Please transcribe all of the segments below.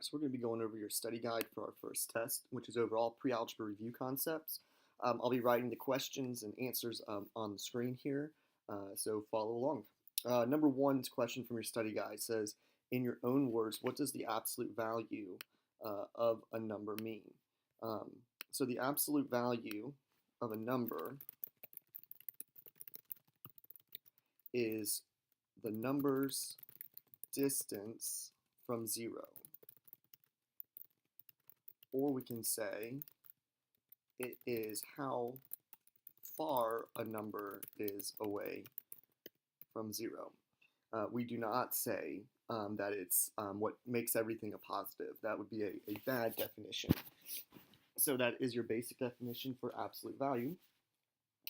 So we're going to be going over your study guide for our first test, which is overall pre-algebra review concepts. I'll be writing the questions and answers on the screen here, so follow along. Number one question from your study guide says, in your own words, what does the absolute value of a number mean? So the absolute value of a number is the number's distance from zero. Or we can say it is how far a number is away from zero. We do not say that it's what makes everything a positive. That would be a bad definition. So that is your basic definition for absolute value.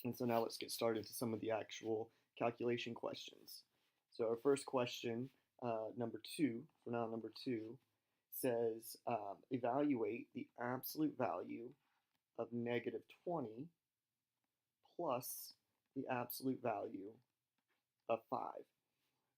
And so now let's get started into some of the actual calculation questions. So our first question, number two, says evaluate the absolute value of negative 20 plus the absolute value of 5.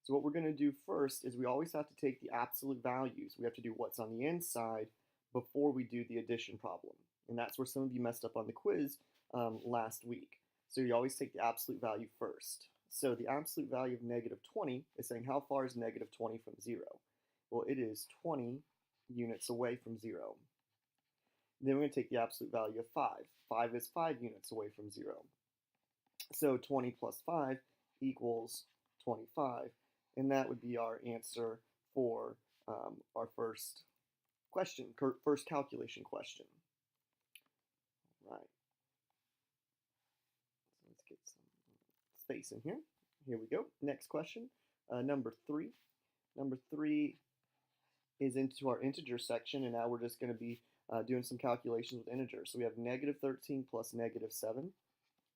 So what we're going to do first is we always have to take the absolute values. We have to do what's on the inside before we do the addition problem. And that's where some of you messed up on the quiz last week. So you always take the absolute value first. So the absolute value of negative 20 is saying how far is negative 20 from 0? Well, it is 20 units away from 0. Then we're going to take the absolute value of 5. 5 is 5 units away from 0. So 20 plus 5 equals 25. And that would be our answer for our first question, first calculation question. All right. So let's get some space in here. Here we go. Next question, number 3. Number 3 is into our integer section, and now we're just going to be doing some calculations with integers. So we have negative 13 plus negative 7.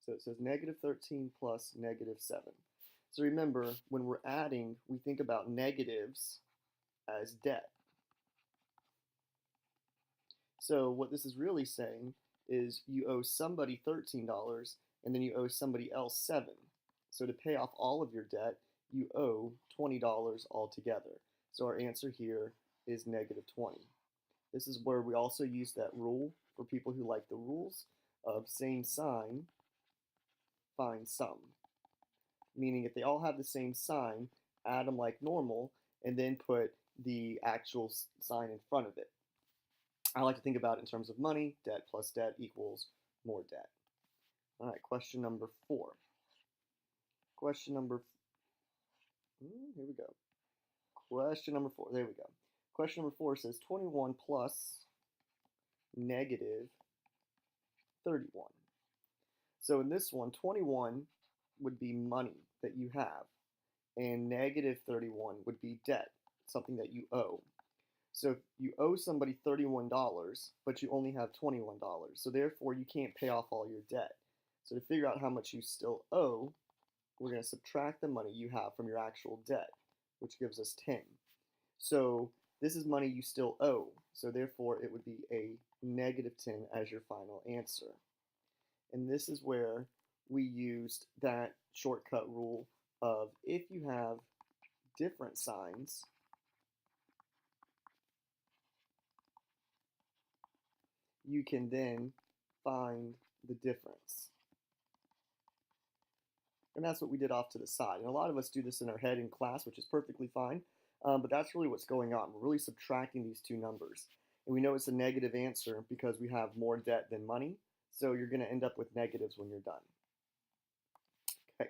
So it says negative 13 plus negative 7. So remember, when we're adding, we think about negatives as debt. So what this is really saying is you owe somebody $13 and then you owe somebody else 7. So to pay off all of your debt, you owe $20 altogether. So our answer here is negative 20. This is where we also use that rule for people who like the rules of same sign, find sum. Meaning if they all have the same sign, add them like normal, and then put the actual sign in front of it. I like to think about it in terms of money. Debt plus debt equals more debt. All right, question number 4. Question number, here we go. Question number 4, there we go. Question number 4 says 21 plus negative 31. So in this one, 21 would be money that you have, and negative 31 would be debt, something that you owe. So if you owe somebody $31, but you only have $21, so therefore you can't pay off all your debt. So to figure out how much you still owe, we're going to subtract the money you have from your actual debt, which gives us 10. So this is money you still owe, so therefore it would be a negative 10 as your final answer. And this is where we used that shortcut rule of if you have different signs, you can then find the difference. And that's what we did off to the side. And a lot of us do this in our head in class, which is perfectly fine. But that's really what's going on. We're really subtracting these two numbers. And we know it's a negative answer because we have more debt than money. So you're going to end up with negatives when you're done. Okay.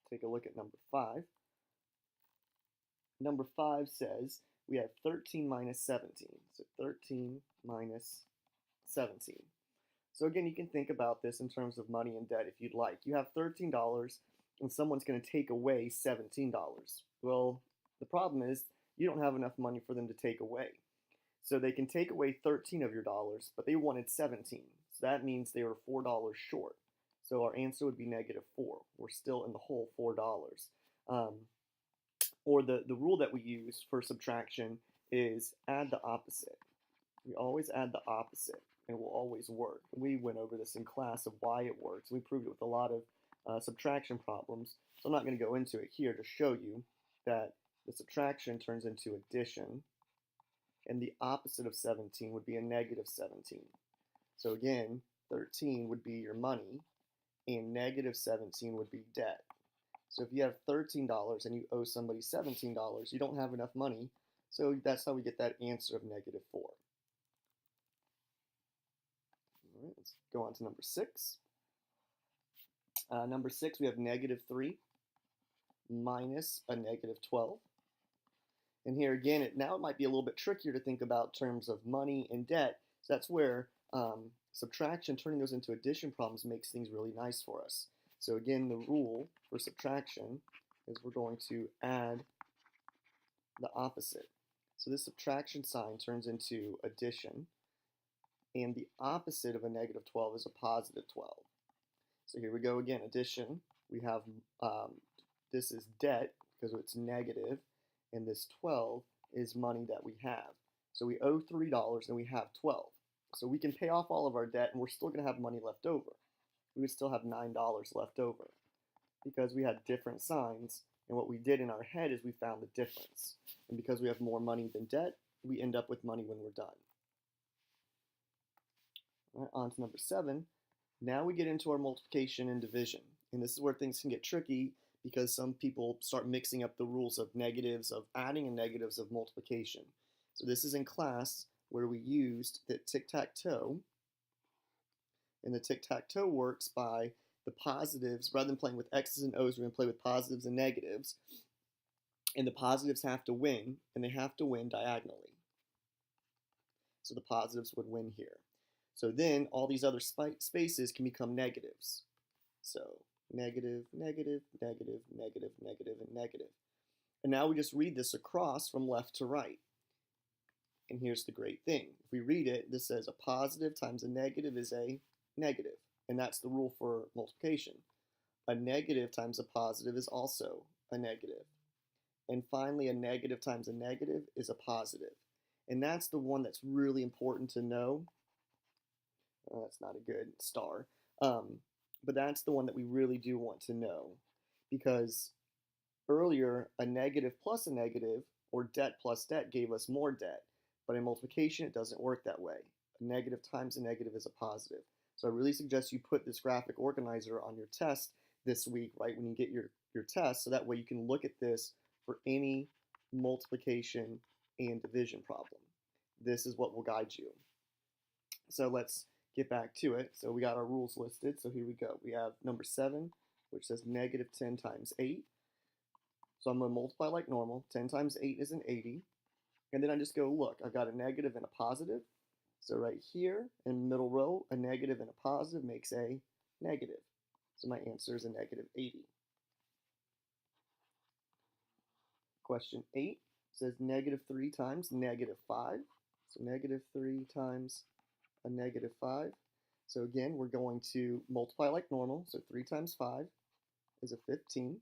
Take a look at number 5. Number 5 says we have 13 minus 17. So 13 minus 17. So again, you can think about this in terms of money and debt if you'd like. You have $13 and someone's going to take away $17. Well, the problem is you don't have enough money for them to take away. So they can take away 13 of your dollars, but they wanted 17. So that means they were $4 short. So our answer would be negative 4. We're still in the hole $4. Or the rule that we use for subtraction is add the opposite. We always add the opposite, and it will always work. We went over this in class of why it works. We proved it with a lot of subtraction problems. So I'm not going to go into it here to show you that the subtraction turns into addition, and the opposite of 17 would be a negative 17. So again, 13 would be your money, and negative 17 would be debt. So if you have $13 and you owe somebody $17, you don't have enough money, so that's how we get that answer of negative 4. All right, let's go on to number 6. Number 6, we have negative 3 minus a negative 12. And here again, now it might be a little bit trickier to think about terms of money and debt. So that's where subtraction, turning those into addition problems, makes things really nice for us. So again, the rule for subtraction is we're going to add the opposite. So this subtraction sign turns into addition, and the opposite of a negative 12 is a positive 12. So here we go again, addition. We have, this is debt because it's negative, and this 12 is money that we have. So we owe $3 and we have 12. So we can pay off all of our debt and we're still going to have money left over. We would still have $9 left over because we had different signs, and what we did in our head is we found the difference. And because we have more money than debt, we end up with money when we're done. All right, on to number 7. Now we get into our multiplication and division. And this is where things can get tricky because some people start mixing up the rules of negatives of adding and negatives of multiplication. So this is in class where we used the tic-tac-toe. And the tic-tac-toe works by the positives. Rather than playing with X's and O's, we're going to play with positives and negatives. And the positives have to win, and they have to win diagonally. So the positives would win here. So then all these other spaces can become negatives. So negative, negative, negative, negative, negative, and negative. And now we just read this across from left to right. And here's the great thing. If we read it, this says a positive times a negative is a negative. And that's the rule for multiplication. A negative times a positive is also a negative. And finally, a negative times a negative is a positive. And that's the one that's really important to know. That's not a good star. But that's the one that we really do want to know. Because earlier, a negative plus a negative, or debt plus debt, gave us more debt. But in multiplication, it doesn't work that way. A negative times a negative is a positive. So I really suggest you put this graphic organizer on your test this week, right, when you get your test, so that way you can look at this for any multiplication and division problem. This is what will guide you. So let's get back to it. So we got our rules listed. So here we go. We have number 7, which says negative 10 times 8. So I'm going to multiply like normal. 10 times 8 is an 80. And then I just go, look, I've got a negative and a positive. So right here in the middle row, a negative and a positive makes a negative. So my answer is a negative 80. Question 8 says negative 3 times negative 5. So negative 3 times a negative 5. So again, we're going to multiply like normal. So 3 times 5 is a 15.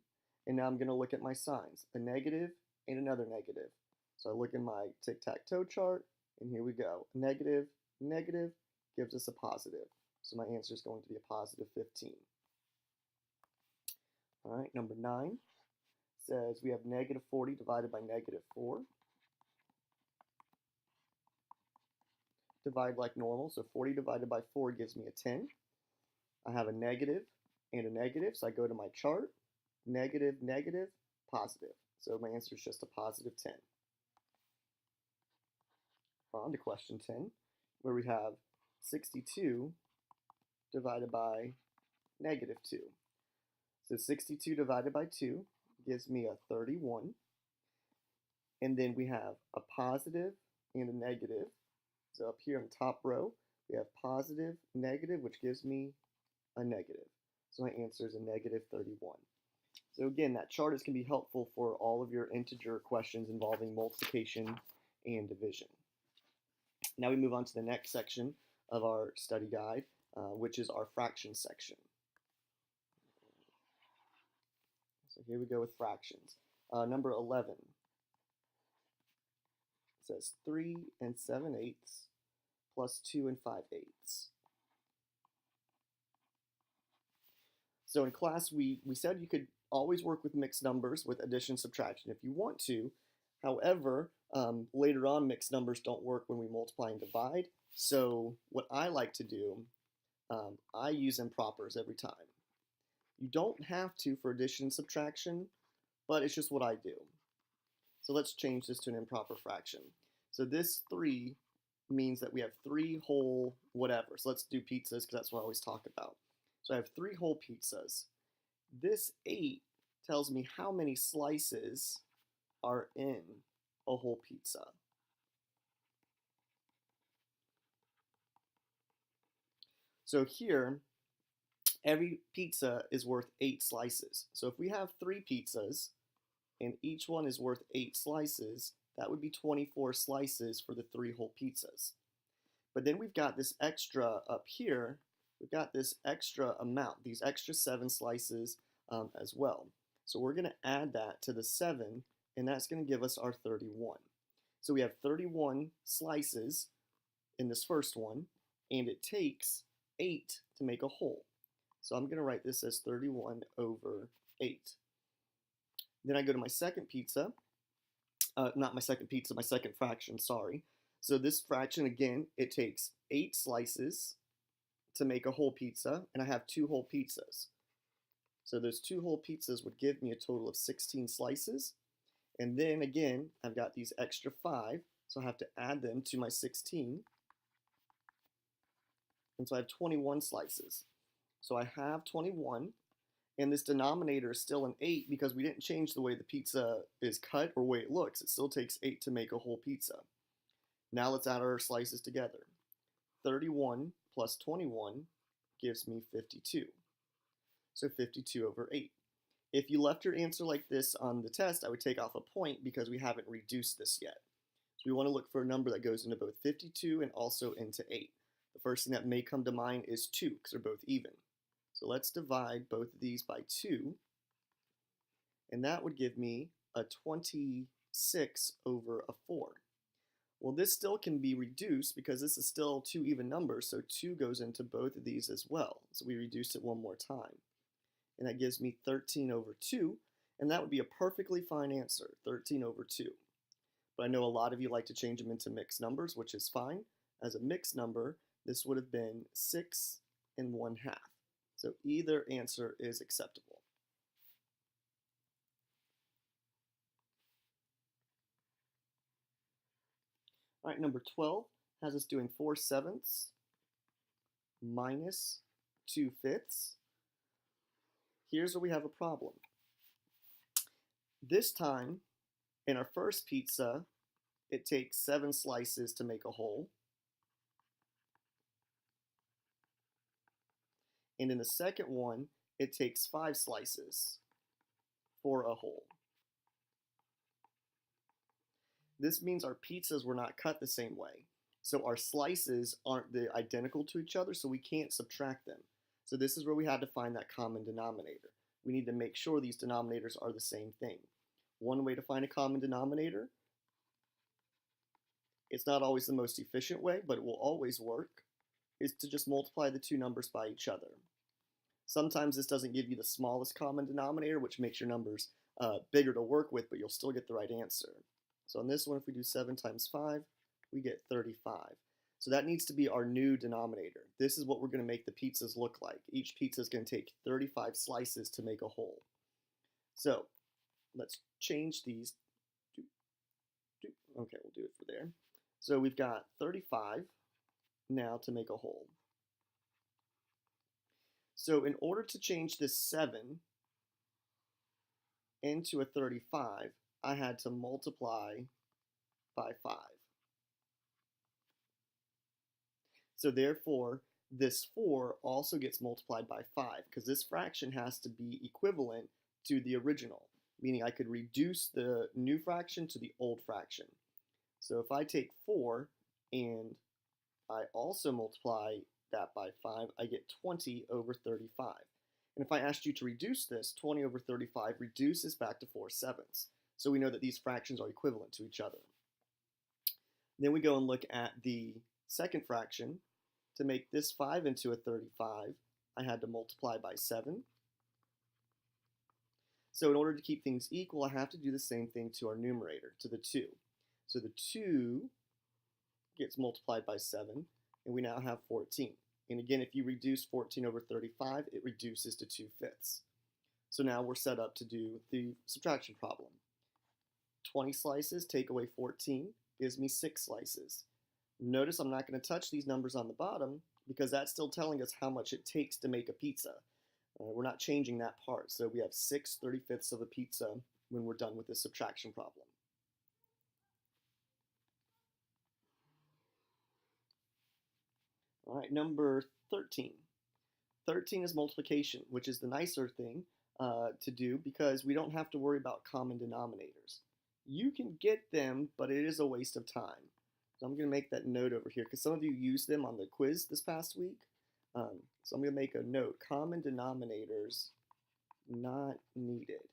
And now I'm going to look at my signs, a negative and another negative. So I look in my tic-tac-toe chart, and here we go. Negative, negative gives us a positive. So my answer is going to be a positive 15. All right, number 9 says we have negative 40 divided by negative 4. Divide like normal, so 40 divided by 4 gives me a 10. I have a negative and a negative, so I go to my chart. Negative, negative, positive. So my answer is just a positive 10. On to question 10, where we have 62 divided by negative 2. So 62 divided by 2 gives me a 31. And then we have a positive and a negative. So up here on the top row, we have positive, negative, which gives me a negative. So my answer is a negative 31. So again, that chart is going to be helpful for all of your integer questions involving multiplication and division. Now we move on to the next section of our study guide, which is our fraction section. So here we go with fractions. Number 11 says 3 7/8 plus 2 5/8. So in class, we said you could always work with mixed numbers with addition and subtraction if you want to, However, later on, mixed numbers don't work when we multiply and divide. So what I like to do, I use impropers every time. You don't have to for addition and subtraction, but it's just what I do. So let's change this to an improper fraction. So this 3 means that we have 3 whole whatever. So let's do pizzas because that's what I always talk about. So I have 3 whole pizzas. This 8 tells me how many slices are in a whole pizza. So here, every pizza is worth 8 slices. So if we have 3 pizzas and each one is worth 8 slices, that would be 24 slices for the 3 whole pizzas. But then we've got this extra up here. We've got this extra amount, these extra 7 slices as well. So we're going to add that to the 7, and that's going to give us our 31. So we have 31 slices in this first one, and it takes 8 to make a whole. So I'm going to write this as 31 over 8. Then I go to my second pizza. Not my second pizza, my second fraction, sorry. So this fraction, again, it takes 8 slices to make a whole pizza, and I have 2 whole pizzas. So those 2 whole pizzas would give me a total of 16 slices. And then again, I've got these extra 5, so I have to add them to my 16. And so I have 21 slices. So I have 21, and this denominator is still an 8 because we didn't change the way the pizza is cut or the way it looks. It still takes 8 to make a whole pizza. Now let's add our slices together. 31 plus 21 gives me 52. So 52 over 8. If you left your answer like this on the test, I would take off a point because we haven't reduced this yet. So we want to look for a number that goes into both 52 and also into 8. The first thing that may come to mind is 2 because they're both even. So let's divide both of these by 2, and that would give me a 26 over a 4. Well, this still can be reduced because this is still 2 even numbers, so 2 goes into both of these as well. So we reduce it one more time. And that gives me 13 over 2, and that would be a perfectly fine answer, 13 over 2. But I know a lot of you like to change them into mixed numbers, which is fine. As a mixed number, this would have been 6 and 1/2. So either answer is acceptable. All right, number 12 has us doing 4/7 minus 2/5. Here's where we have a problem. This time, in our first pizza, it takes 7 slices to make a whole. And in the second one, it takes 5 slices for a whole. This means our pizzas were not cut the same way. So our slices aren't identical to each other, so we can't subtract them. So this is where we had to find that common denominator. We need to make sure these denominators are the same thing. One way to find a common denominator, it's not always the most efficient way, but it will always work, is to just multiply the 2 numbers by each other. Sometimes this doesn't give you the smallest common denominator, which makes your numbers bigger to work with, but you'll still get the right answer. So on this one, if we do 7 times 5, we get 35. So that needs to be our new denominator. This is what we're going to make the pizzas look like. Each pizza is going to take 35 slices to make a whole. So let's change these. Okay, we'll do it for there. So we've got 35 now to make a whole. So in order to change this 7 into a 35, I had to multiply by 5. So therefore, this 4 also gets multiplied by 5 because this fraction has to be equivalent to the original, meaning I could reduce the new fraction to the old fraction. So if I take 4 and I also multiply that by 5, I get 20 over 35. And if I asked you to reduce this, 20 over 35 reduces back to 4/7. So we know that these fractions are equivalent to each other. Then we go and look at the second fraction. To make this 5 into a 35, I had to multiply by 7. So in order to keep things equal, I have to do the same thing to our numerator, to the 2. So the 2 gets multiplied by 7, and we now have 14. And again, if you reduce 14 over 35, it reduces to 2/5. So now we're set up to do the subtraction problem. 20 slices, take away 14, gives me 6 slices. Notice I'm not going to touch these numbers on the bottom because that's still telling us how much it takes to make a pizza. We're not changing that part. So we have 6/35 of a pizza when we're done with this subtraction problem. All right, number 13. 13 is multiplication, which is the nicer thing to do because we don't have to worry about common denominators. You can get them, but it is a waste of time. So I'm going to make that note over here because some of you used them on the quiz this past week. So I'm going to make a note. Common denominators not needed.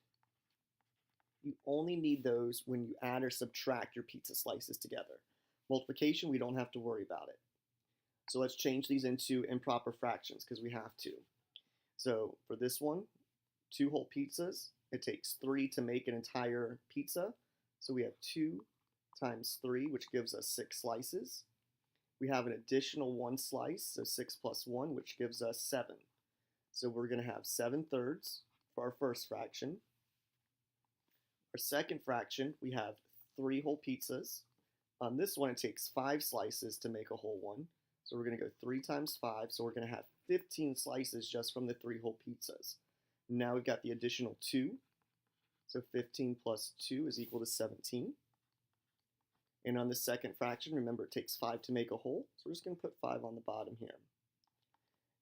You only need those when you add or subtract your pizza slices together. Multiplication, we don't have to worry about it. So let's change these into improper fractions because we have to. So for this one, 2 whole pizzas, it takes 3 to make an entire pizza. So we have 2 times 3, which gives us 6 slices. We have an additional 1 slice, so 6 plus 1, which gives us 7. So we're going to have 7/3 for our first fraction. Our second fraction, we have 3 whole pizzas. On this one, it takes 5 slices to make a whole one. So we're going to go 3 times 5, so we're going to have 15 slices just from the 3 whole pizzas. Now we've got the additional 2. So 15 plus 2 is equal to 17. And on the second fraction, remember it takes 5 to make a whole, so we're just going to put 5 on the bottom here.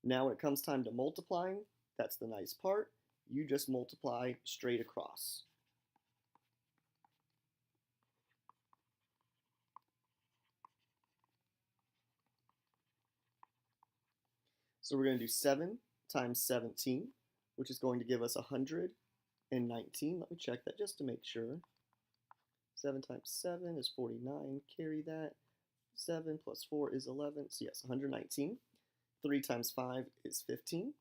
Now when it comes time to multiplying, that's the nice part, you just multiply straight across. So we're going to do 7 times 17, which is going to give us 119. Let me check that just to make sure. 7 times 7 is 49. Carry that. 7 plus 4 is 11. So yes, 119. 3 times 5 is 15.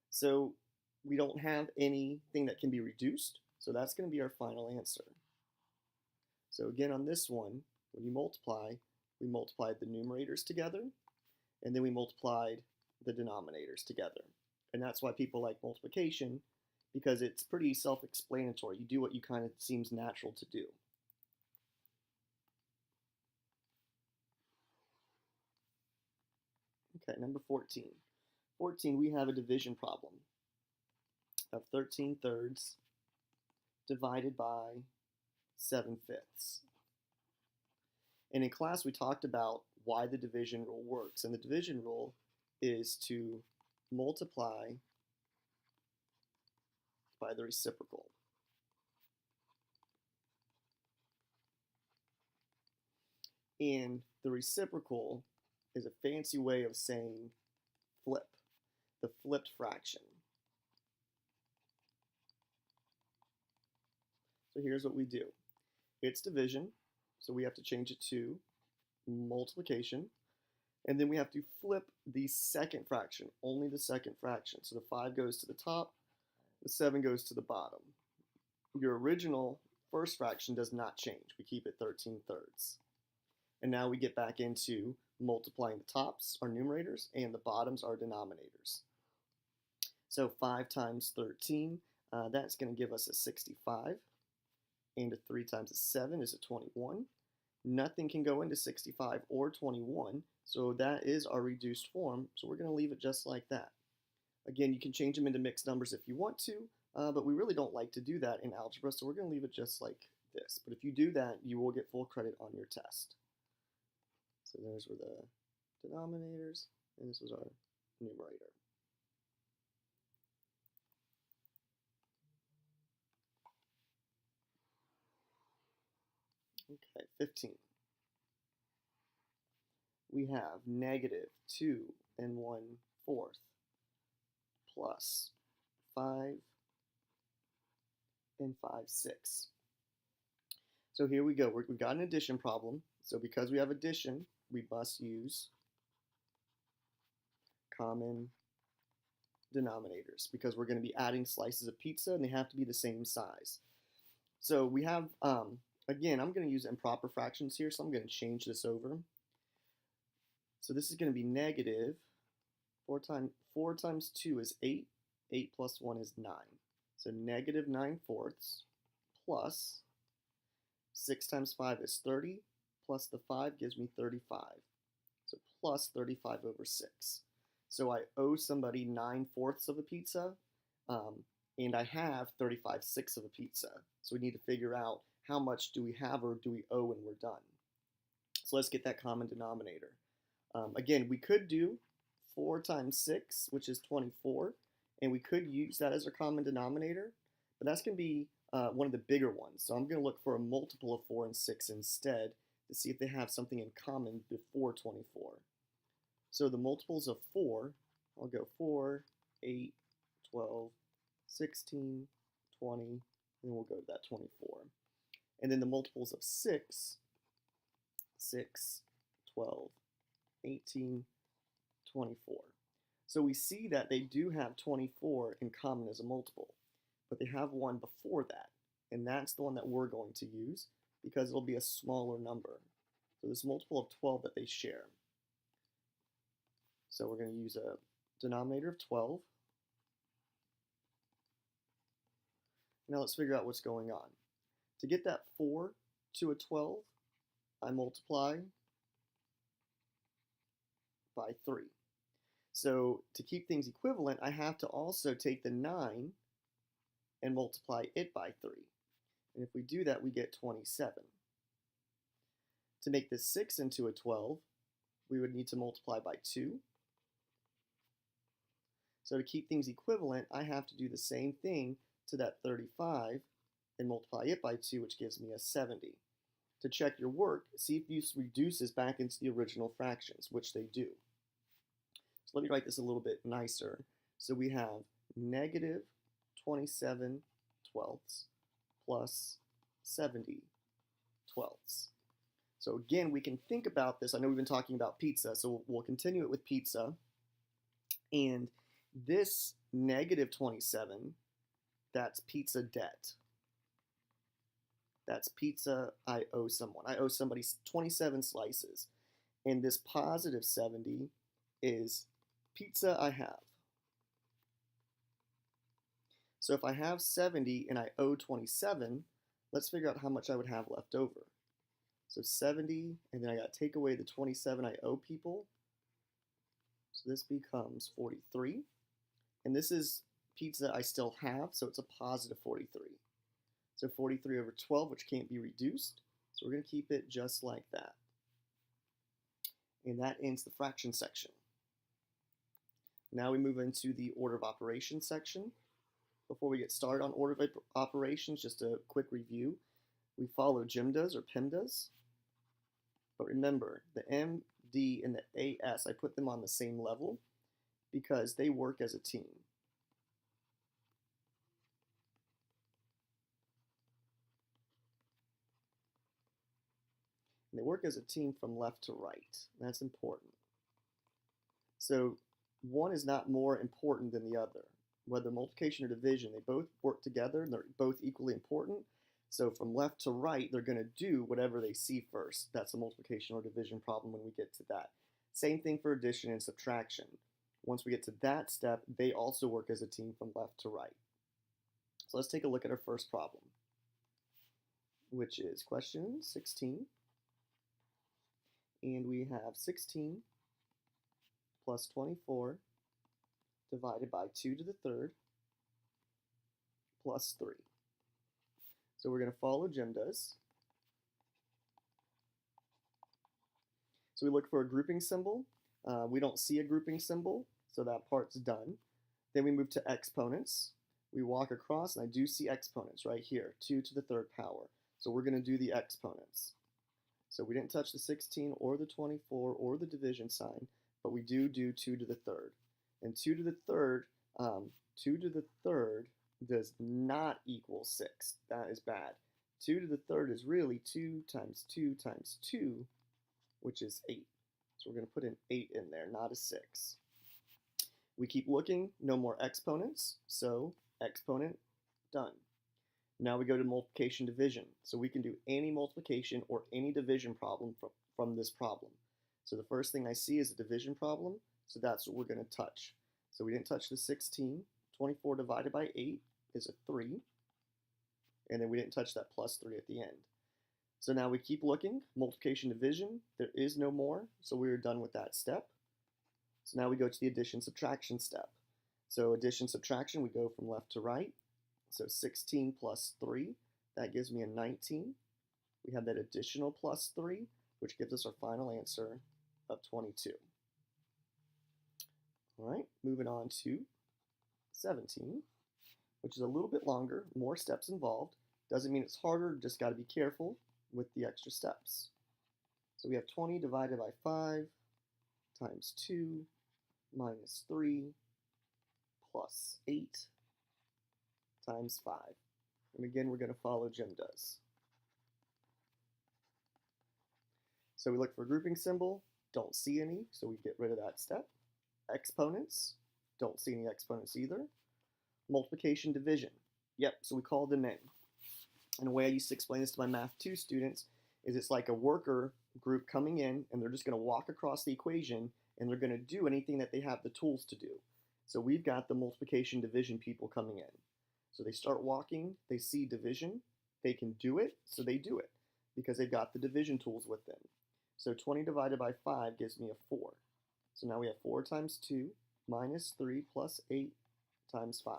So we don't have anything that can be reduced. So that's going to be our final answer. So again, on this one, when you multiply, we multiplied the numerators together, and then we multiplied the denominators together. And that's why people like multiplication, because it's pretty self-explanatory. You do what you kind of seems natural to do. Okay, number 14. 14, we have a division problem of 13/3 divided by 7/5. And in class, we talked about why the division rule works. And the division rule is to multiply by the reciprocal. And the reciprocal is a fancy way of saying flip, the flipped fraction. So here's what we do. It's division, so we have to change it to multiplication. And then we have to flip the second fraction, only the second fraction. So the 5 goes to the top, the 7 goes to the bottom. Your original first fraction does not change. We keep it 13/3. And now we get back into multiplying the tops, our numerators, and the bottoms, our denominators. So 5 times 13, that's going to give us a 65. And a 3 times a 7 is a 21. Nothing can go into 65 or 21, so that is our reduced form, so we're going to leave it just like that. Again, you can change them into mixed numbers if you want to, but we really don't like to do that in algebra, so we're going to leave it just like this. But if you do that, you will get full credit on your test. So those were the denominators, and this was our numerator. Okay, 15. We have -2 1/4 plus 5 5/6. So here we go. We've got an addition problem. So because we have addition, we must use common denominators because we're going to be adding slices of pizza and they have to be the same size. So we have, again, I'm going to use improper fractions here, so I'm going to change this over. So this is going to be negative 4 times 2 is 8. 8 plus 1 is 9. So negative 9/4 plus 6 times 5 is 30, plus the 5 gives me 35. So plus 35 over 6. So I owe somebody 9/4 of a pizza, and I have 35/6 of a pizza. So we need to figure out how much do we have or do we owe when we're done. So let's get that common denominator. Again, we could do 4 times 6, which is 24, and we could use that as our common denominator, but that's going to be one of the bigger ones. So I'm going to look for a multiple of 4 and 6 instead to see if they have something in common before 24. So the multiples of 4, I'll go 4, 8, 12, 16, 20, and then we'll go to that 24. And then the multiples of 6, 6, 12, 18, 24. So we see that they do have 24 in common as a multiple, but they have one before that, and that's the one that we're going to use because it'll be a smaller number. So this multiple of 12 that they share. So we're going to use a denominator of 12. Now let's figure out what's going on. To get that 4 to a 12, I multiply by 3. So to keep things equivalent, I have to also take the 9 and multiply it by 3. And if we do that, we get 27. To make this 6 into a 12, we would need to multiply by 2. So to keep things equivalent, I have to do the same thing to that 35 and multiply it by 2, which gives me a 70. To check your work, see if this reduces back into the original fractions, which they do. So let me write this a little bit nicer. So we have negative 27 twelfths plus 70 twelfths. So again, we can think about this. I know we've been talking about pizza, so we'll continue it with pizza. And this negative 27, that's pizza debt. That's pizza I owe someone. I owe somebody 27 slices. And this positive 70 is pizza I have. So if I have 70 and I owe 27, let's figure out how much I would have left over. So 70, and then I got to take away the 27 I owe people. So this becomes 43. And this is pizza I still have, so it's a positive 43. So 43 over 12, which can't be reduced. So we're going to keep it just like that. And that ends the fraction section. Now we move into the order of operations section. Before we get started on order of operations, just a quick review. We follow GEMDAs or PEMDAs. But remember, the M, D, and the AS, I put them on the same level because they work as a team. And they work as a team from left to right. That's important. So one is not more important than the other. Whether multiplication or division, they both work together and they're both equally important. So from left to right, they're going to do whatever they see first. That's a multiplication or division problem when we get to that. Same thing for addition and subtraction. Once we get to that step, they also work as a team from left to right. So let's take a look at our first problem, which is question 16. And we have 16 plus 24 divided by 2 to the third plus 3. So we're going to follow GEMDAs. So we look for a grouping symbol. We don't see a grouping symbol, so that part's done. Then we move to exponents. We walk across, and I do see exponents right here, 2 to the third power. So we're going to do the exponents. So we didn't touch the 16 or the 24 or the division sign, but we do 2 to the third. And 2 to the third, 2 to the third does not equal 6. That is bad. 2 to the third is really 2 times 2 times 2, which is 8. So we're going to put an 8 in there, not a 6. We keep looking, no more exponents, so exponent, done. Now we go to multiplication division. So we can do any multiplication or any division problem from this problem. So the first thing I see is a division problem, so that's what we're going to touch. So we didn't touch the 16. 24 divided by 8 is a 3. And then we didn't touch that plus 3 at the end. So now we keep looking, multiplication division, there is no more, so we are done with that step. So now we go to the addition subtraction step. So addition subtraction, we go from left to right. So 16 plus 3, that gives me a 19. We have that additional plus 3, which gives us our final answer of 22. All right, moving on to 17, which is a little bit longer, more steps involved. Doesn't mean it's harder, just got to be careful with the extra steps. So we have 20 divided by 5 times 2 minus 3 plus 8 times 5. And again, we're going to follow Jim does. So we look for a grouping symbol, don't see any, so we get rid of that step. Exponents, don't see any exponents either. Multiplication division, yep, so we call them in. And the way I used to explain this to my Math 2 students is it's like a worker group coming in, and they're just going to walk across the equation, and they're going to do anything that they have the tools to do. So we've got the multiplication division people coming in. So they start walking, they see division, they can do it, so they do it, because they've got the division tools with them. So 20 divided by 5 gives me a 4. So now we have 4 times 2 minus 3 plus 8 times 5.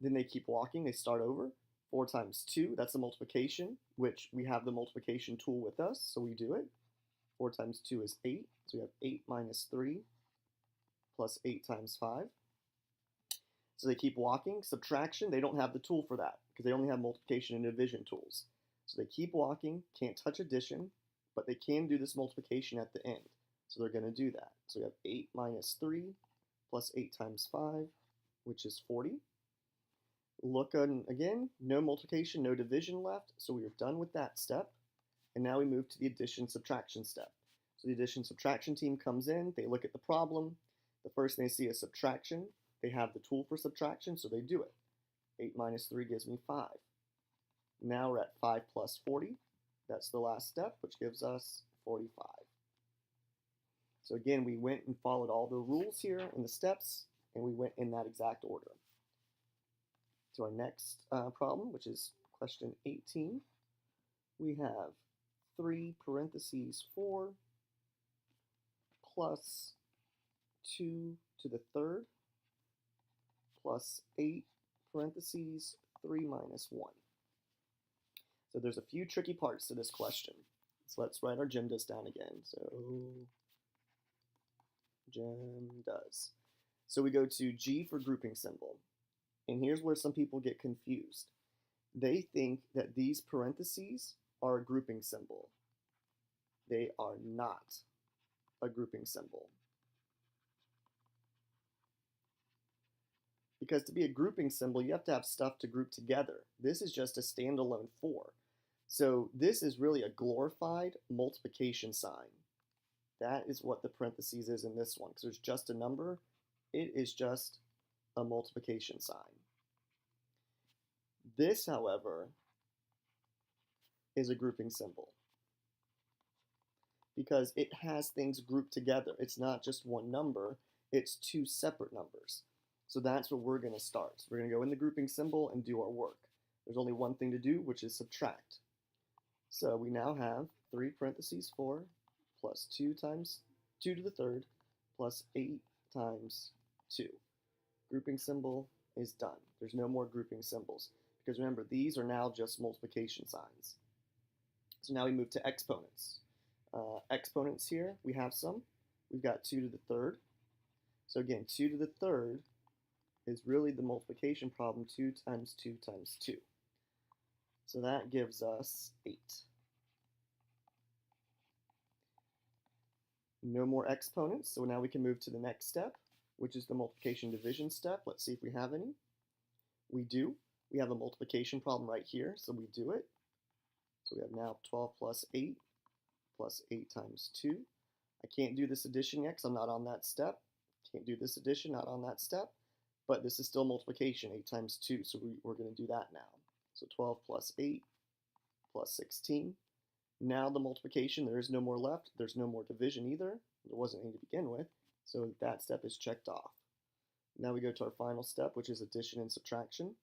Then they keep walking, they start over. 4 times 2, that's the multiplication, which we have the multiplication tool with us, so we do it. 4 times 2 is 8, so we have 8 minus 3 plus 8 times 5. So they keep walking. Subtraction, they don't have the tool for that, because they only have multiplication and division tools. So they keep walking, can't touch addition, but they can do this multiplication at the end. So they're going to do that. So we have 8 minus 3 plus 8 times 5, which is 40. Look again, no multiplication, no division left, so we are done with that step. And now we move to the addition subtraction step. So the addition subtraction team comes in, they look at the problem. The first thing they see is subtraction. They have the tool for subtraction, so they do it. 8 minus 3 gives me 5. Now we're at 5 plus 40. That's the last step, which gives us 45. So again, we went and followed all the rules here and the steps, and we went in that exact order. To our next problem, which is question 18, we have 3 parentheses 4 plus 2 to the third plus 8 parentheses 3 minus 1. So there's a few tricky parts to this question. So let's write our gem does down again. So gem does. So we go to G for grouping symbol. And here's where some people get confused. They think that these parentheses are a grouping symbol. They are not a grouping symbol. Because to be a grouping symbol, you have to have stuff to group together. This is just a standalone 4. So this is really a glorified multiplication sign. That is what the parentheses is in this one. Because there's just a number. It is just a multiplication sign. This, however, is a grouping symbol because it has things grouped together. It's not just one number, it's 2 separate numbers. So that's where we're going to start. So we're going to go in the grouping symbol and do our work. There's only one thing to do, which is subtract. So we now have 3 parentheses 4 plus 2 times 2 to the third plus 8 times 2. Grouping symbol is done. There's no more grouping symbols. Because remember, these are now just multiplication signs. So now we move to exponents. Exponents here, we have some. We've got 2 to the third. So again, 2 to the third is really the multiplication problem, 2 times 2 times 2. So that gives us 8. No more exponents, so now we can move to the next step, which is the multiplication division step. Let's see if we have any. We do. We have a multiplication problem right here, so we do it. So we have now 12 plus 8 plus 8 times 2. I can't do this addition yet because I'm not on that step. Can't do this addition, not on that step, but this is still multiplication, 8 times 2, so we're going to do that now. So 12 plus 8 plus 16. Now the multiplication, there is no more left. There's no more division either. There wasn't any to begin with, so that step is checked off. Now we go to our final step, which is addition and subtraction.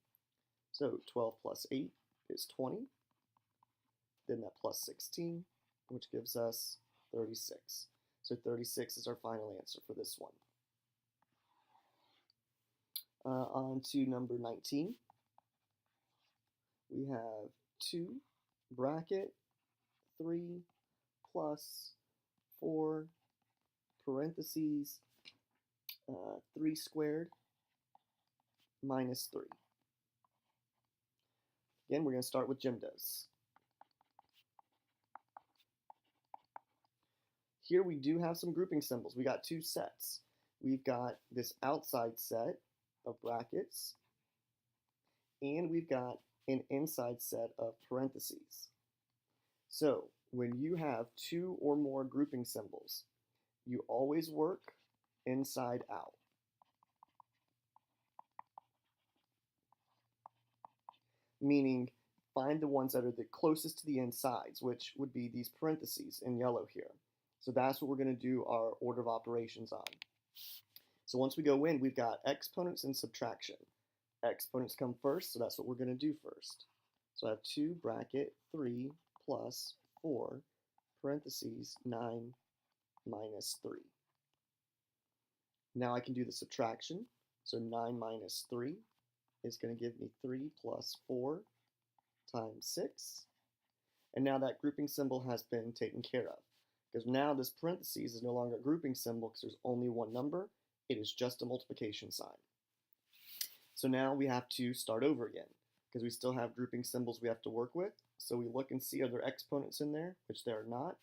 So 12 plus 8 is 20. Then that plus 16, which gives us 36. So 36 is our final answer for this one. On to number 19. We have 2 bracket 3 plus 4 parentheses 3 squared minus 3. Again, we're going to start with Jim does. Here we do have some grouping symbols. We got 2 sets. We've got this outside set of brackets, and we've got an inside set of parentheses. So when you have 2 or more grouping symbols, you always work inside out. Meaning, find the ones that are the closest to the insides, which would be these parentheses in yellow here. So that's what we're going to do our order of operations on. So once we go in, we've got exponents and subtraction. Exponents come first, so that's what we're going to do first. So I have 2 bracket 3 plus 4 parentheses 9 minus 3. Now I can do the subtraction. So 9 minus 3 is going to give me 3 plus 4 times 6. And now that grouping symbol has been taken care of. Because now this parentheses is no longer a grouping symbol because there's only one number. It is just a multiplication sign. So now we have to start over again because we still have grouping symbols we have to work with. So we look and see, are there exponents in there, which there are not.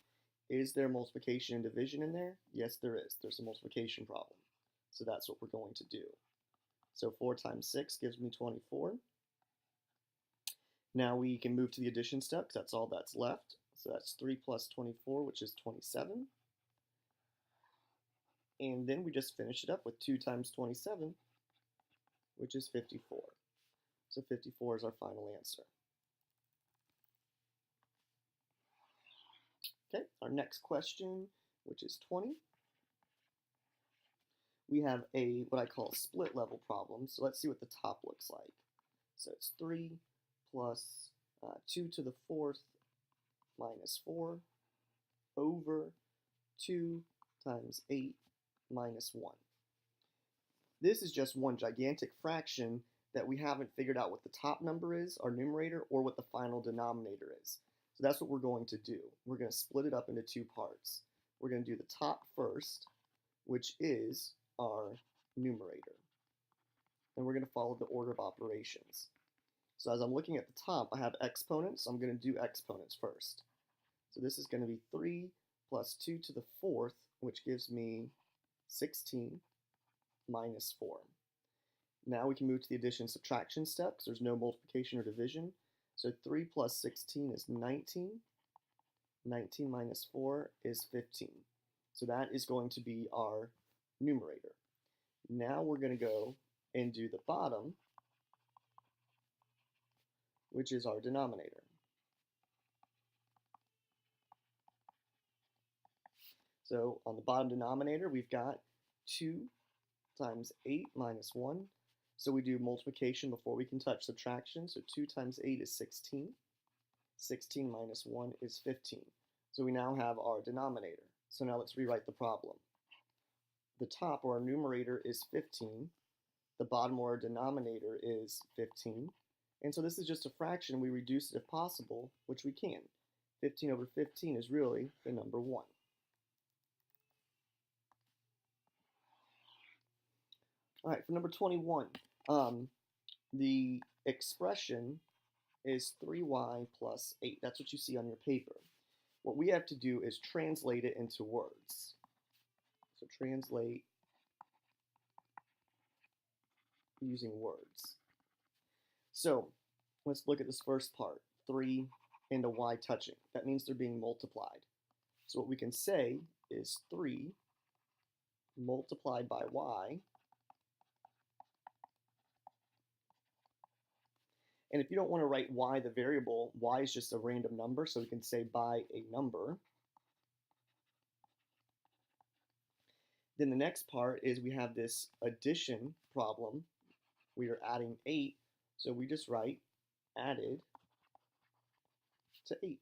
Is there multiplication and division in there? Yes, there is. There's a multiplication problem. So that's what we're going to do. So 4 times 6 gives me 24. Now we can move to the addition step because that's all that's left. So that's 3 plus 24, which is 27. And then we just finish it up with 2 times 27, which is 54. So 54 is our final answer. Okay, our next question, which is 20. We have a what I call a split level problem. So let's see what the top looks like. So it's 3 plus 2 to the 4th minus 4 over 2 times 8 minus 1. This is just one gigantic fraction that we haven't figured out what the top number is, our numerator, or what the final denominator is. So that's what we're going to do. We're going to split it up into 2 parts. We're going to do the top first, which is our numerator. And we're going to follow the order of operations. So as I'm looking at the top, I have exponents. So I'm going to do exponents first. So this is going to be 3 plus 2 to the 4th, which gives me 16 minus 4. Now we can move to the addition subtraction step because there's no multiplication or division. So 3 plus 16 is 19. 19 minus 4 is 15. So that is going to be our numerator. Now we're going to go and do the bottom, which is our denominator. So on the bottom denominator, we've got 2 times 8 minus 1. So we do multiplication before we can touch subtraction. So 2 times 8 is 16. 16 minus 1 is 15. So we now have our denominator. So now let's rewrite the problem. The top, or our numerator, is 15. The bottom, or our denominator, is 15. And so this is just a fraction. We reduce it if possible, which we can. 15 over 15 is really the number 1. All right, for number 21, the expression is 3y plus 8. That's what you see on your paper. What we have to do is translate it into words. So translate using words. So let's look at this first part, 3 and a y touching. That means they're being multiplied. So what we can say is 3 multiplied by y. And if you don't want to write y, the variable, y is just a random number, so we can say by a number. Then the next part is we have this addition problem. We are adding 8, so we just write added to 8.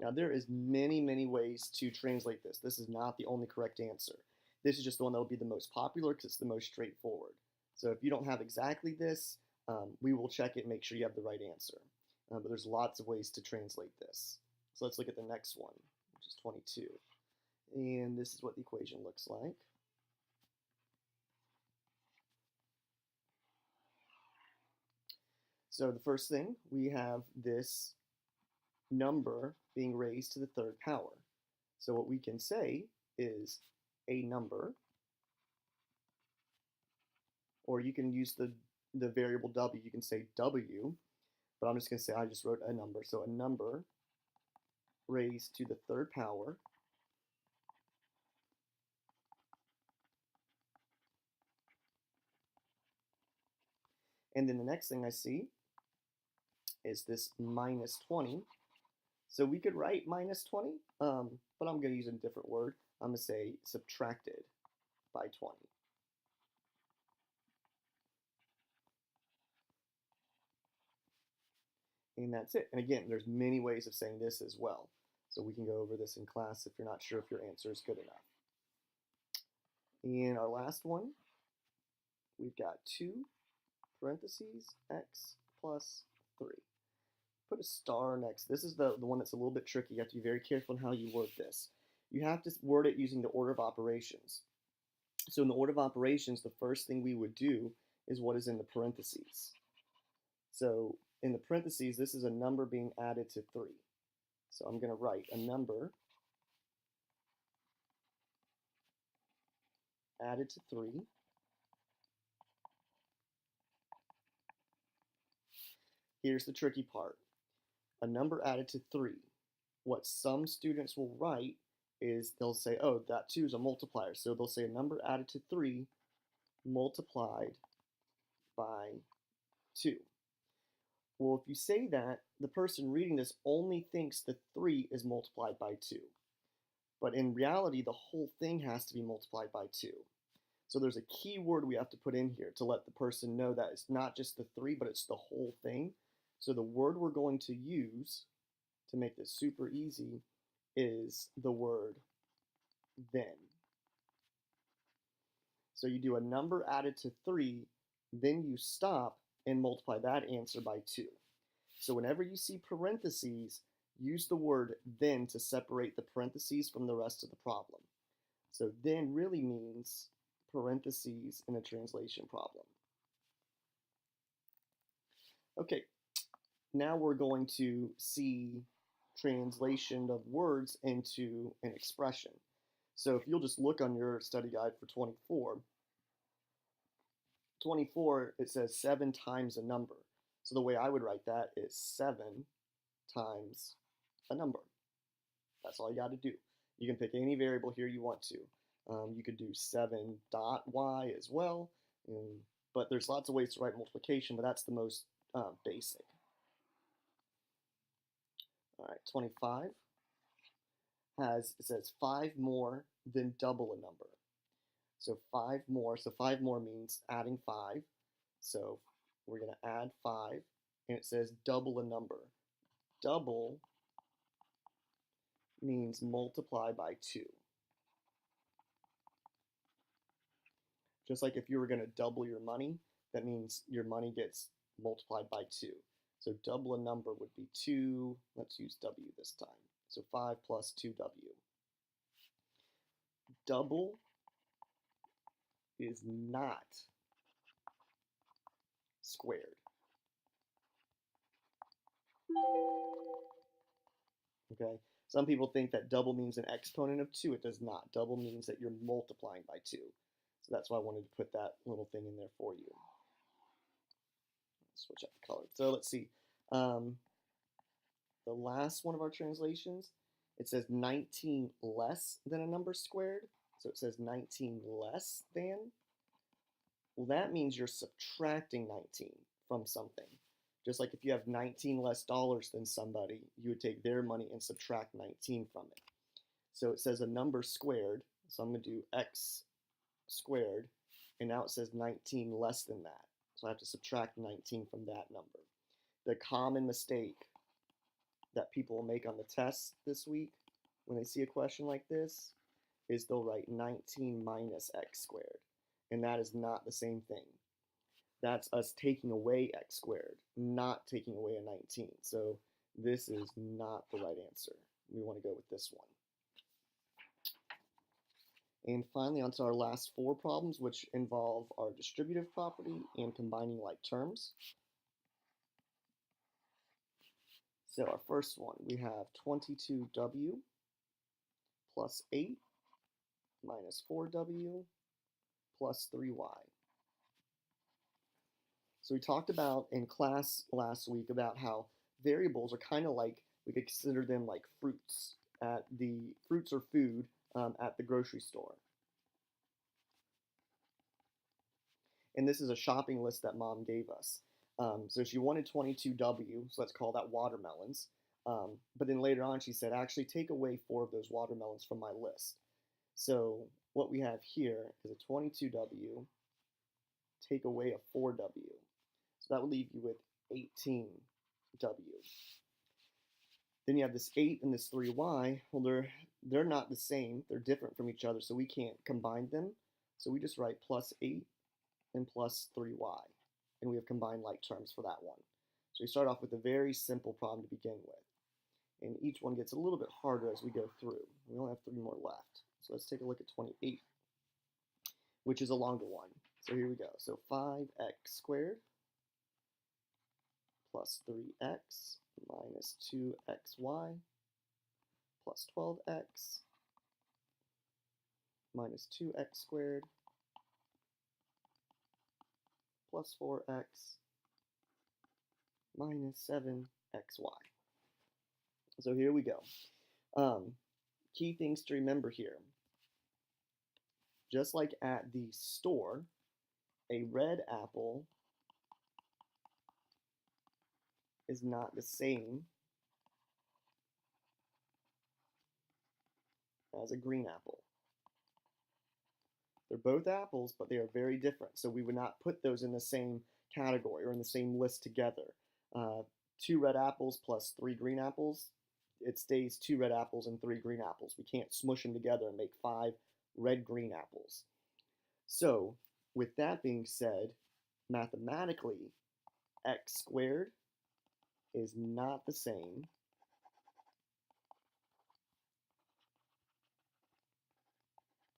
Now there is many ways to translate this. This is not the only correct answer. This is just the one that will be the most popular because it's the most straightforward. So if you don't have exactly this, we will check it and make sure you have the right answer. But there's lots of ways to translate this. So let's look at the next one, which is 22. And this is what the equation looks like. So the first thing, we have this number being raised to the third power. So what we can say is a number, or you can use the variable w, you can say w, but I'm just going to say I just wrote a number. So a number raised to the third power and then the next thing I see is this minus 20. So we could write minus 20, but I'm going to use a different word. I'm going to say subtracted by 20. And that's it. And again, there's many ways of saying this as well. So we can go over this in class if you're not sure if your answer is good enough. And our last one, we've got 2 parentheses x plus 3. Put a star next. This is the one that's a little bit tricky. You have to be very careful in how you word this. You have to word it using the order of operations. So in the order of operations, the first thing we would do is what is in the parentheses. So in the parentheses, this is a number being added to 3. So I'm going to write a number added to 3. Here's the tricky part. A number added to 3. What some students will write is they'll say, oh, that 2 is a multiplier. So they'll say a number added to 3 multiplied by 2. Well, if you say that, the person reading this only thinks the 3 is multiplied by 2. But in reality, the whole thing has to be multiplied by 2. So there's a key word we have to put in here to let the person know that it's not just the 3, but it's the whole thing. So the word we're going to use to make this super easy is the word then. So you do a number added to 3, then you stop and multiply that answer by 2. So whenever you see parentheses, use the word then to separate the parentheses from the rest of the problem. So then really means parentheses in a translation problem. Okay, now we're going to see translation of words into an expression. So if you'll just look on your study guide for 24, it says 7 times a number. So the way I would write that is 7 times a number. That's all you got to do. You can pick any variable here you want to. You could do 7.y as well, but there's lots of ways to write multiplication, but that's the most basic. All right, 25 it says 5 more than double a number. So 5 more, so 5 more means adding 5. So we're going to add 5, and it says double a number. Double means multiply by 2. Just like if you were going to double your money, that means your money gets multiplied by 2. So double a number would be 2. Let's use w this time. So 5 plus 2w. Double is not squared. Okay? Some people think that double means an exponent of 2. It does not. Double means that you're multiplying by 2. So that's why I wanted to put that little thing in there for you. Switch up the color. So let's see. The last one of our translations, it says 19 less than a number squared. So it says 19 less than. Well, that means you're subtracting 19 from something. Just like if you have 19 less dollars than somebody, you would take their money and subtract 19 from it. So it says a number squared, so I'm going to do x squared, and now it says 19 less than that. So I have to subtract 19 from that number. The common mistake that people will make on the test this week when they see a question like this is they'll write 19 minus x squared, and that is not the same thing. That's us taking away x squared, not taking away a 19. So this is not the right answer. We want to go with this one. And finally, on to our last 4 problems, which involve our distributive property and combining like terms. So our first one, we have 22w plus 8 minus 4w plus 3y. So we talked about in class last week about how variables are kind of like, we could consider them like fruits or food at the grocery store. And this is a shopping list that Mom gave us. So she wanted 22w, so let's call that watermelons. But then later on she said, actually take away 4 of those watermelons from my list. So what we have here is a 22w, take away a 4w. So that will leave you with 18w. Then you have this 8 and this 3y. Well, they're not the same. They're different from each other, so we can't combine them. So we just write plus 8 and plus 3y. And we have combined like terms for that one. So we start off with a very simple problem to begin with. And each one gets a little bit harder as we go through. We only have 3 more left. So let's take a look at 28, which is a longer one. So here we go. So 5x squared plus 3x minus 2xy plus 12x minus 2x squared plus 4x minus 7xy. So here we go. Key things to remember here. Just like at the store, a red apple is not the same as a green apple. They're both apples, but they are very different. So we would not put those in the same category or in the same list together. 2 red apples plus 3 green apples, it stays 2 red apples and 3 green apples. We can't smush them together and make 5 red-green apples. So with that being said, mathematically, x squared is not the same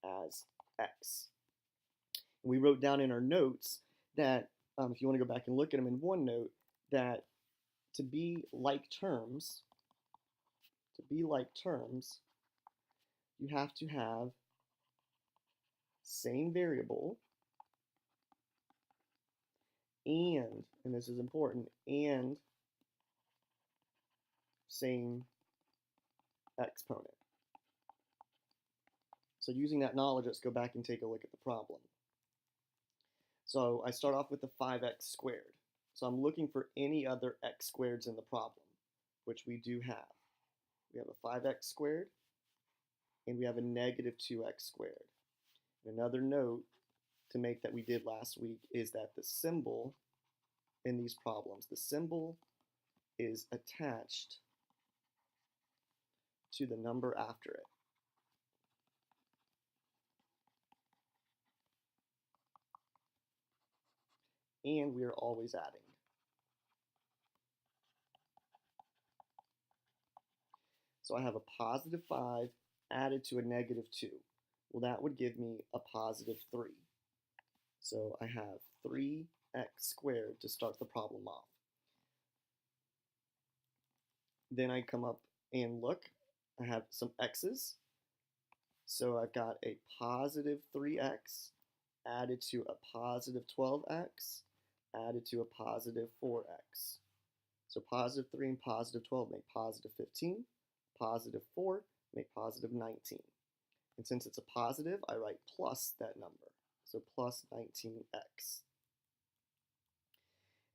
as x. We wrote down in our notes that, if you want to go back and look at them in OneNote, that to be like terms, you have to have same variable and this is important, and same exponent. So using that knowledge, let's go back and take a look at the problem. So I start off with the 5x squared. So I'm looking for any other x squareds in the problem, which we do have. We have a 5x squared, and we have a negative 2x squared. And another note to make that we did last week is that the symbol in these problems, the symbol is attached to the number after it. And we are always adding. So I have a positive 5 added to a negative 2. Well, that would give me a positive 3. So I have 3x squared to start the problem off. Then I come up and look. I have some x's. So I've got a positive 3x added to a positive 12x added to a positive 4x. So positive 3 and positive 12 make positive 15. Positive 4 make positive 19. And since it's a positive, I write plus that number. So plus 19x.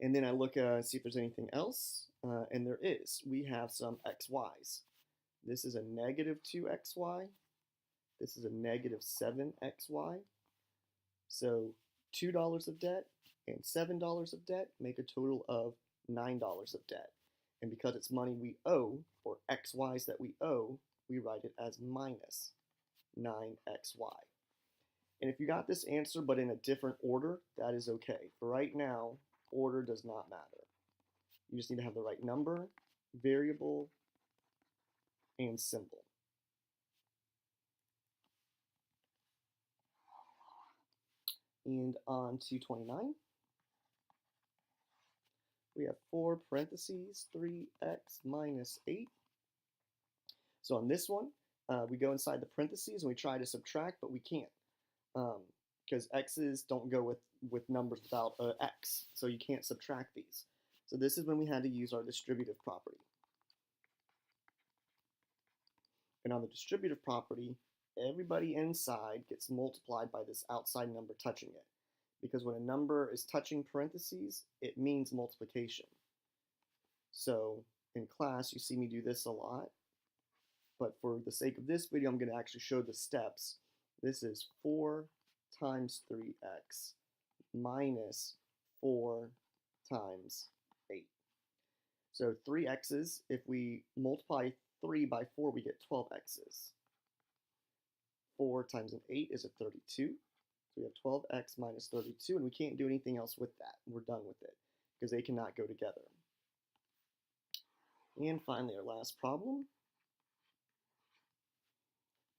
And then I look see if there's anything else, and there is. We have some xy's. This is a negative 2xy. This is a negative 7xy. So $2 of debt and $7 of debt make a total of $9 of debt. And because it's money we owe, or xy's that we owe, we write it as minus 9xy. And if you got this answer but in a different order, that is okay. For right now, order does not matter. You just need to have the right number, variable, and symbol. And on to 29. We have 4 parentheses, 3x minus 8. So on this one, we go inside the parentheses and we try to subtract, but we can't. Because x's don't go with numbers without x, so you can't subtract these. So this is when we had to use our distributive property. And on the distributive property, everybody inside gets multiplied by this outside number touching it. Because when a number is touching parentheses, it means multiplication. So in class, you see me do this a lot. But for the sake of this video, I'm going to actually show the steps. This is 4 times 3x minus 4 times 8. So 3x's, if we multiply 3 by 4, we get 12x's. 4 times an 8 is a 32. So we have 12x minus 32, and we can't do anything else with that. We're done with it, because they cannot go together. And finally, our last problem,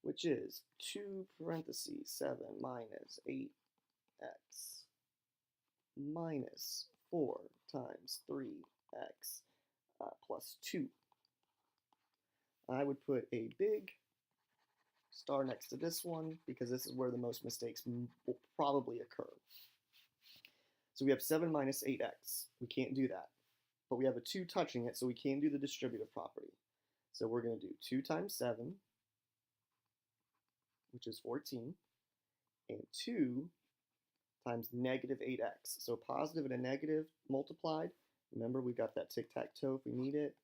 which is 2 parentheses 7 minus 8x minus 4 times 3x plus 2. I would put a big star next to this one because this is where the most mistakes will probably occur. So we have 7 minus 8x. We can't do that. But we have a 2 touching it, so we can do the distributive property. So we're going to do 2 times 7, which is 14, and 2 times negative 8x. So positive and a negative multiplied. Remember, we got that tic-tac-toe if we need it.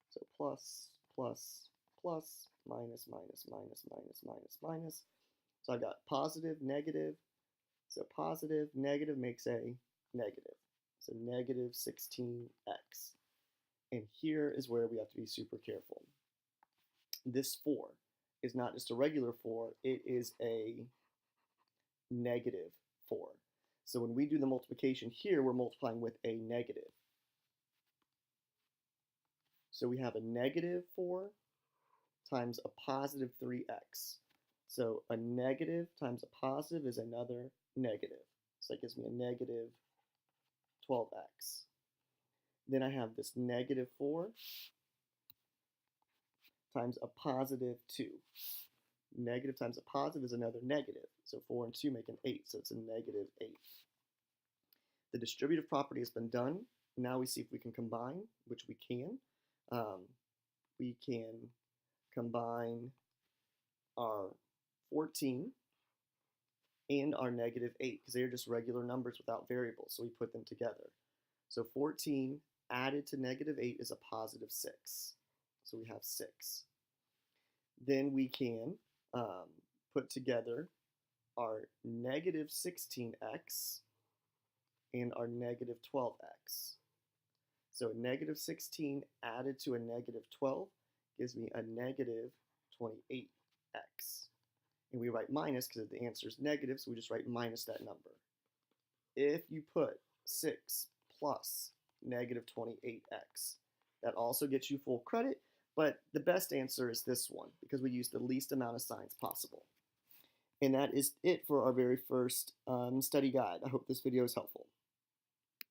So plus, plus, plus, minus, minus, minus, minus, minus, minus. So I got positive, negative. So positive, negative makes a negative. So negative 16x. And here is where we have to be super careful. This 4 is not just a regular 4, it is a negative 4. So when we do the multiplication here, we're multiplying with a negative. So we have a negative 4 times a positive 3x. So a negative times a positive is another negative. So that gives me a negative 12x. Then I have this negative 4 times a positive 2. Negative times a positive is another negative. So 4 and 2 make an 8, so it's a negative 8. The distributive property has been done. Now we see if we can combine, which we can. We can combine our 14 and our negative 8 because they are just regular numbers without variables, so we put them together. So 14 added to negative 8 is a positive 6. So we have 6. Then we can put together our negative 16x and our negative 12x. So a negative 16 added to a negative 12 gives me a negative 28x. And we write minus because the answer is negative, so we just write minus that number. If you put 6 plus negative 28x, that also gets you full credit, but the best answer is this one because we use the least amount of signs possible. And that is it for our very first study guide. I hope this video is helpful.